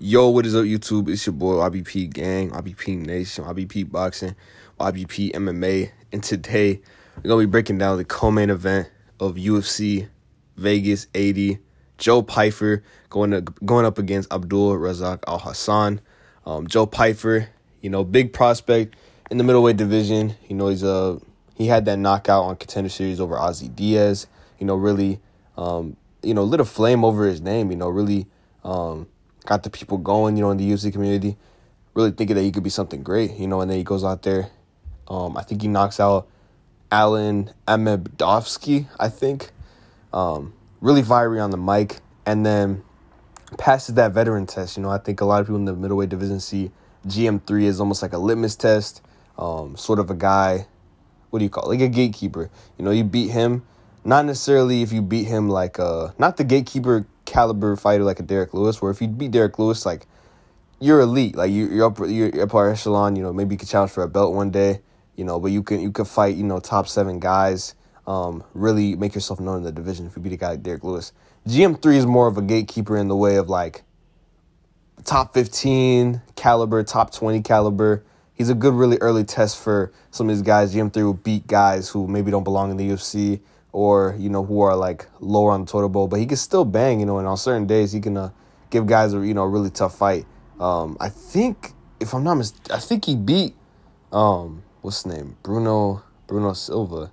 Yo, what is up, YouTube? It's your boy, YBP Gang, YBP Nation, YBP Boxing, YBP MMA. And today, we're going to be breaking down the co-main event of UFC Vegas 80. Joe PYFER going up against ABDUL RAZZAK ALHASSAN. Joe PYFER, big prospect in the middleweight division. He had that knockout on Contender Series over Ozzy Diaz. Really, lit a flame over his name. Really, got the people going, in the UFC community, really thinking that he could be something great, and then he goes out there. I think he knocks out Alan Amedovsky, I think. Really fiery on the mic, and then passes that veteran test. I think a lot of people in the middleweight division see GM3 as almost like a litmus test, sort of a guy, like a gatekeeper. You beat him, not necessarily if you beat him like, not the gatekeeper caliber fighter like a Derek Lewis, where if you beat Derek Lewis, like, you're elite, like you're upper echelon. Maybe you could challenge for a belt one day, but you could fight, top 7 guys, really make yourself known in the division if you beat a guy like Derek Lewis. GM3 is more of a gatekeeper in the way of like top 15 caliber, top 20 caliber. He's a good, really early test for some of these guys. GM3 will beat guys who maybe don't belong in the UFC, or, who are, like, lower on the totem pole. But he can still bang, and on certain days he can give guys a really tough fight. I think, if I'm not mistaken, I think he beat, what's his name? Bruno Silva,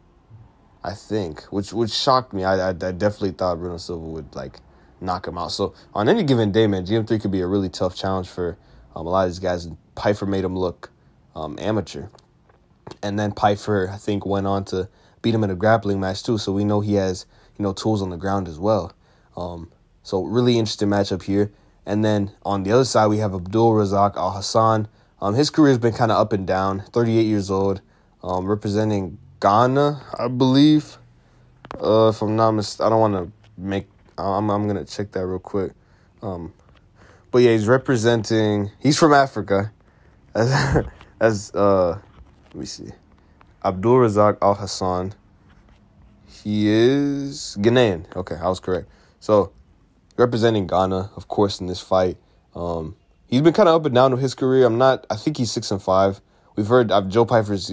I think, which shocked me. I definitely thought Bruno Silva would, like, knock him out. So, on any given day, man, GM3 could be a really tough challenge for a lot of these guys. And PYFER made him look amateur. And then PYFER, I think, went on to beat him in a grappling match too, so we know he has, tools on the ground as well. So really interesting matchup here. And then on the other side, we have ABDUL RAZZAK ALHASSAN. His career has been kind of up and down. 38 years old, representing Ghana, I believe. If I'm not mistaken, I don't want to make. I'm gonna check that real quick. But yeah, he's from Africa. Let me see. ABDUL RAZZAK ALHASSAN. He is Ghanaian. Okay, I was correct. So, representing Ghana, of course, in this fight. He's been kind of up and down with his career. I think he's 6-5. We've heard Joe PYFER's,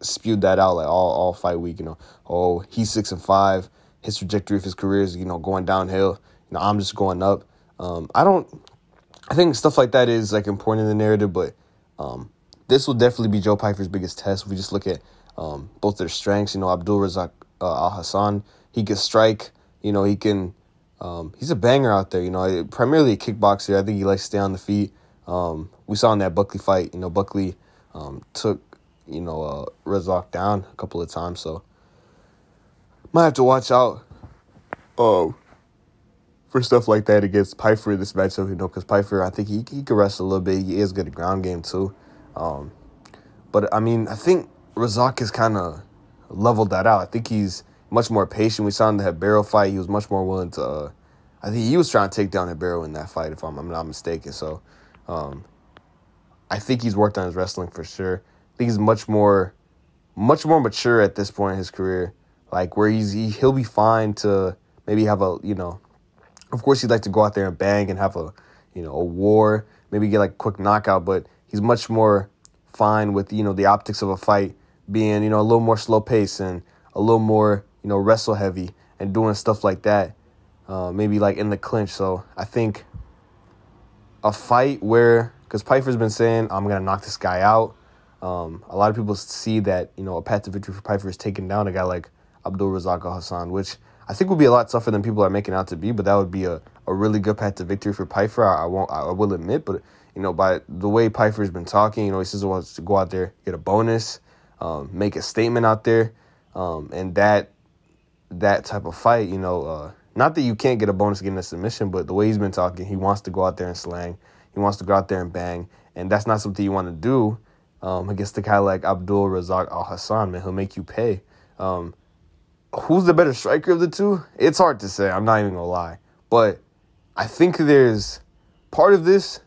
spewed that out like all fight week. He's 6-5. His trajectory of his career is, going downhill. I'm just going up. I think stuff like that is like important in the narrative, but this will definitely be Joe PYFER's biggest test. If we just look at both their strengths, ABDUL RAZZAK ALHASSAN, he can strike, he can, he's a banger out there, primarily a kickboxer. I think he likes to stay on the feet. We saw in that Buckley fight, Buckley took, RAZZAK down a couple of times, so might have to watch out for stuff like that against PYFER in this matchup, because PYFER, I think he can wrestle a little bit. He is good at ground game too. But I think RAZZAK has kind of leveled that out. I think he's much more patient. We saw in the Hebero fight, he was much more willing to, I think he was trying to take down Hebero in that fight, if I'm not mistaken. So, I think he's worked on his wrestling for sure. I think he's much more mature at this point in his career, like where he'll be fine to maybe have a, of course he'd like to go out there and bang and have a war, maybe get like a quick knockout, but he's much more fine with, the optics of a fight being, a little more slow pace and a little more, wrestle heavy and doing stuff like that, maybe like in the clinch. So I think a fight where, because PYFER's been saying, I'm going to knock this guy out. A lot of people see that, a path to victory for PYFER is taking down a guy like ABDUL RAZZAK ALHASSAN, which I think would be a lot tougher than people are making out to be, but that would be a really good path to victory for PYFER. I will admit, but by the way PYFER's been talking, he says he wants to go out there, get a bonus, make a statement out there, and that type of fight, not that you can't get a bonus getting a submission, but the way he's been talking, he wants to go out there and slang, he wants to go out there and bang, and that's not something you want to do against a guy like ABDUL RAZZAK ALHASSAN, man. He'll make you pay. Who's the better striker of the two? It's hard to say. I'm not even gonna lie, but I think there's part of this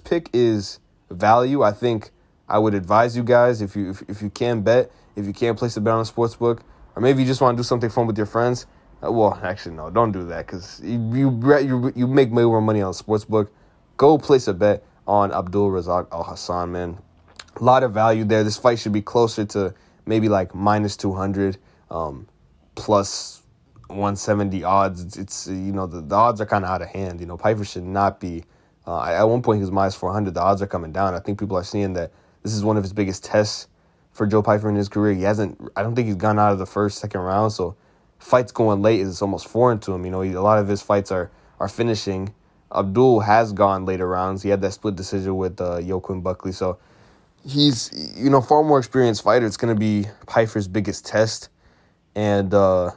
pick is value. I think I would advise you guys, if you can bet, if you can place a bet on a sports book, or maybe you just want to do something fun with your friends. Well, actually, no, don't do that, because you make way more money on a sports book. go place a bet on Abdul Razak ALHASSAN, man. A lot of value there. This fight should be closer to maybe like minus 200, plus 170 odds. It's the odds are kind of out of hand. PYFER should not be. At one point, he was minus 400. The odds are coming down. I think people are seeing that this is one of his biggest tests for Joe PYFER in his career. I don't think he's gone out of the first, second round. So fights going late is almost foreign to him. A lot of his fights are finishing. Abdul has gone later rounds. He had that split decision with Joaquin Buckley. So he's, far more experienced fighter. It's going to be PYFER's biggest test. And a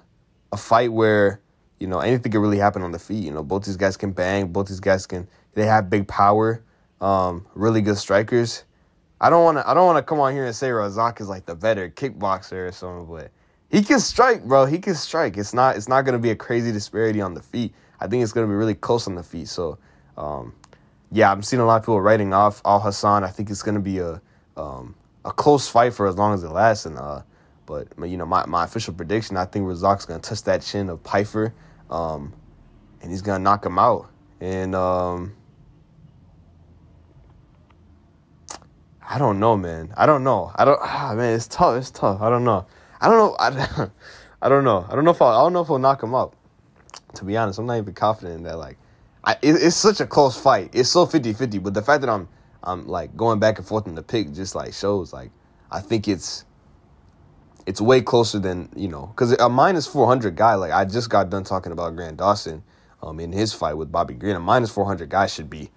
fight where, anything can really happen on the feet. Both these guys can bang. Both these guys they have big power, really good strikers. I don't want to come on here and say RAZZAK is like the better kickboxer or something, but he can strike, bro. He can strike. It's not going to be a crazy disparity on the feet. I think it's going to be really close on the feet. So, I'm seeing a lot of people writing off ALHASSAN. I think it's going to be a close fight for as long as it lasts. But my official prediction, I think RAZZAK's going to touch that chin of PYFER, and he's going to knock him out. And I don't know, man. Man, it's tough. I don't know. I don't know if he'll knock him out. To be honest, I'm not even confident in that. Like, it's such a close fight. It's so 50-50. But the fact that I'm like going back and forth in the pick just like shows like I think it's way closer than because a minus 400 guy. Like I just got done talking about Grant Dawson, in his fight with Bobby Green. A minus 400 guy should be.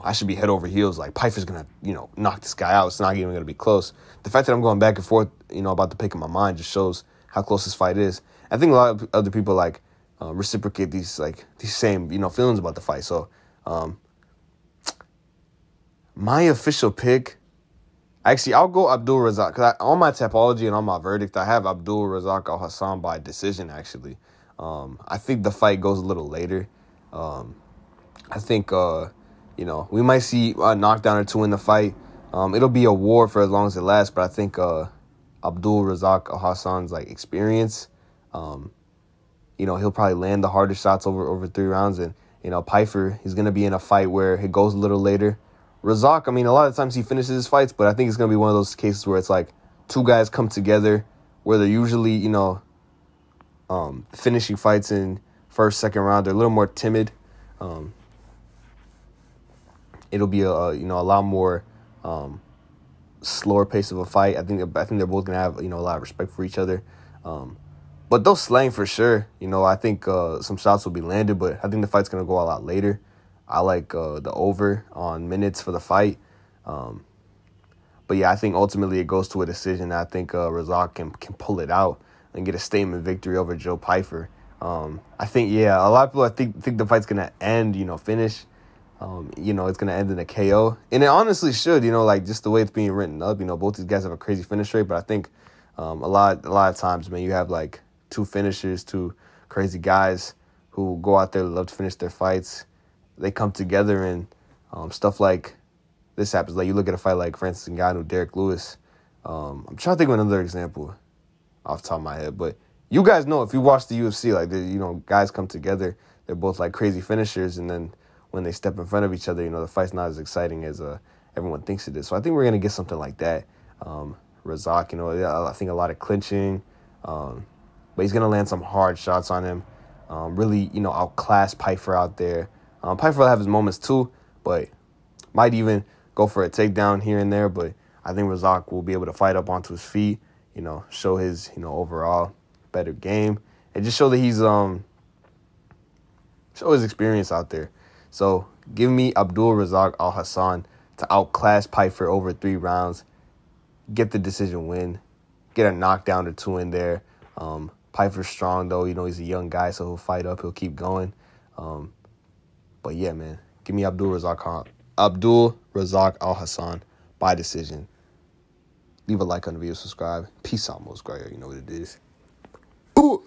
I should be head over heels. Like, PYFER's going to, knock this guy out. It's not even going to be close. The fact that I'm going back and forth, about the pick in my mind just shows how close this fight is. I think a lot of other people, reciprocate these same, feelings about the fight. So, my official pick, actually, I'll go Abdul Razak. Because on my Tapology and on my verdict, I have Abdul Razak ALHASSAN by decision, actually. I think the fight goes a little later. I think... we might see a knockdown or two in the fight. It'll be a war for as long as it lasts, but I think Abdul Razak ALHASSAN's experience, he'll probably land the harder shots over 3 rounds. And, PYFER, he's going to be in a fight where it goes a little later. RAZZAK, a lot of times he finishes his fights, but I think it's going to be one of those cases where it's like 2 guys come together where they're usually, finishing fights in first, second round. They're a little more timid. It'll be a lot more slower pace of a fight. I think they're both gonna have a lot of respect for each other. But they'll slang for sure. I think some shots will be landed, but I think the fight's gonna go a lot later. I like the over on minutes for the fight. But yeah, I think ultimately it goes to a decision. I think RAZZAK can pull it out and get a statement victory over Joe PYFER. I think a lot of people think the fight's gonna end, finish. It's going to end in a KO. And it honestly should, just the way it's being written up. Both these guys have a crazy finish rate, but I think a lot of times, man, you have 2 finishers, 2 crazy guys who go out there, love to finish their fights. They come together and stuff like this happens. Like you look at a fight like Francis Ngannou, Derek Lewis. I'm trying to think of another example off the top of my head, but you guys know if you watch the UFC, guys come together. They're both crazy finishers, and then when they step in front of each other, the fight's not as exciting as everyone thinks it is. So I think we're going to get something like that. RAZZAK, I think a lot of clinching, but he's going to land some hard shots on him. Really, outclass PYFER out there. PYFER will have his moments too, but might even go for a takedown here and there. But I think RAZZAK will be able to fight up onto his feet, show his, overall better game, and just show that he's, show his experience out there. So give me Abdul Razak ALHASSAN to outclass PYFER over 3 rounds, get the decision win, get a knockdown or 2 in there. PYFER's strong, though. He's a young guy, so he'll fight up. He'll keep going. But, yeah, man, give me Abdul Razak ALHASSAN by decision. Leave a like on the video, subscribe. Peace out, most guy. You know what it is. Ooh.